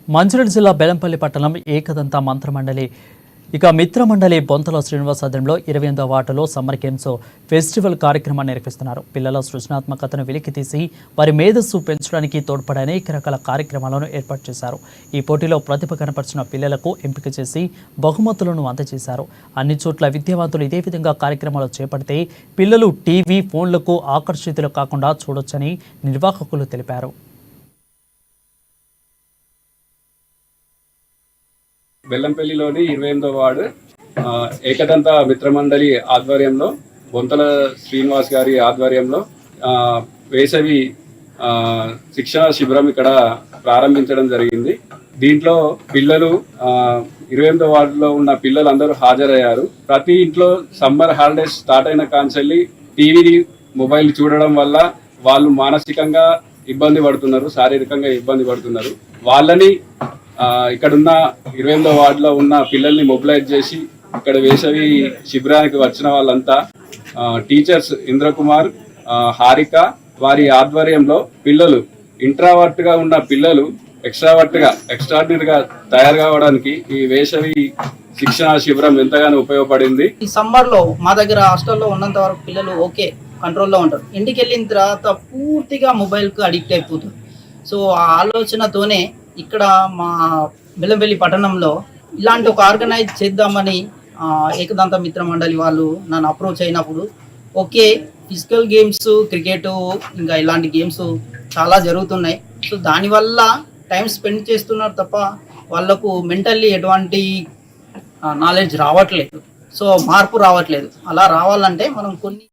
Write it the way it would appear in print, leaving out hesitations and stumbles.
మంచిర్యాల జిల్లా బెల్లంపల్లి పట్టణం ఏకదంత మంత్రమండలి మిత్రమండలి బొంతల శ్రీనివాస్ ఆధ్వర్యంలో 28వ వార్డులో సమ్మర్ గేమ్స్ ఫెస్టివల్ కార్యక్రమాన్ని నిర్వహిస్తున్నారు. పిల్లల సృజనాత్మకతను వెలికితీసి వారి మేధస్సు పెంచడానికి తోడ్పడే అనేక రకాల కార్యక్రమాలను ఏర్పాటు చేశారు. ఈ పోటీలో ప్రతిభ కనపరిచిన పిల్లలకు ఎంపిక చేసి బహుమతులను అందజేశారు. అన్ని చోట్ల విద్యావంతులు ఇదే విధంగా కార్యక్రమాలు చేపడితే పిల్లలు టీవీ, ఫోన్లకు ఆకర్షితులు కాకుండా చూడొచ్చని నిర్వాహకులు తెలిపారు. బెల్లంపల్లిలోని 28వ వార్డు ఏకదంత మిత్రమండలి ఆధ్వర్యంలో బొంతల శ్రీనివాస్ గారి ఆధ్వర్యంలో వేసవి శిక్షణ శిబిరం ఇక్కడ ప్రారంభించడం జరిగింది. దీంట్లో పిల్లలు 28వ వార్డులో ఉన్న పిల్లలందరూ హాజరయ్యారు. ప్రతి ఇంట్లో సమ్మర్ హాలిడేస్ స్టార్ట్ అయిన కాంచెల్లి టీవీ, మొబైల్ చూడడం వల్ల వాళ్ళు మానసికంగా ఇబ్బంది పడుతున్నారు, శారీరకంగా ఇబ్బంది పడుతున్నారు. వాళ్ళని ఇక్కడున్న 28వ వార్డులో ఉన్న పిల్లల్ని మొబిలైజ్ చేసి ఇక్కడ వేసవి శిబిరానికి వచ్చిన వాళ్ళంతా టీచర్స్ ఇంద్రకుమార్, హారిక వారి ఆధ్వర్యంలో పిల్లలు ఇంట్రావర్ట్గా ఉన్న పిల్లలు ఎక్స్ట్రాడినరీగా తయారు కావడానికి ఈ వేసవి శిక్షణ శిబిరం ఎంతగానో ఉపయోగపడింది. ఈ సమ్మర్లో మా దగ్గర హాస్టల్లో ఉన్నంత వరకు పిల్లలు ఓకే కంట్రోల్లో ఉంటారు. ఇంటికి వెళ్ళిన తర్వాత పూర్తిగా మొబైల్కి అడిక్ట్ అయిపోతారు. సో ఆ ఆలోచనతోనే ఇక్కడ మా బెల్లంపల్లి పట్టణంలో ఇలాంటి ఒక ఆర్గనైజ్ చేద్దామని ఏకదంత మిత్ర మండలి వాళ్ళు నన్ను అప్రోచ్ అయినప్పుడు ఓకే, ఫిజికల్ గేమ్స్, క్రికెట్, ఇంకా ఇలాంటి గేమ్స్ చాలా జరుగుతున్నాయి. సో దానివల్ల టైం స్పెండ్ చేస్తున్నారు తప్ప వాళ్ళకు మెంటల్లీ ఎటువంటి నాలెడ్జ్ రావట్లేదు, సో మార్పు రావట్లేదు. అలా రావాలంటే మనం కొన్ని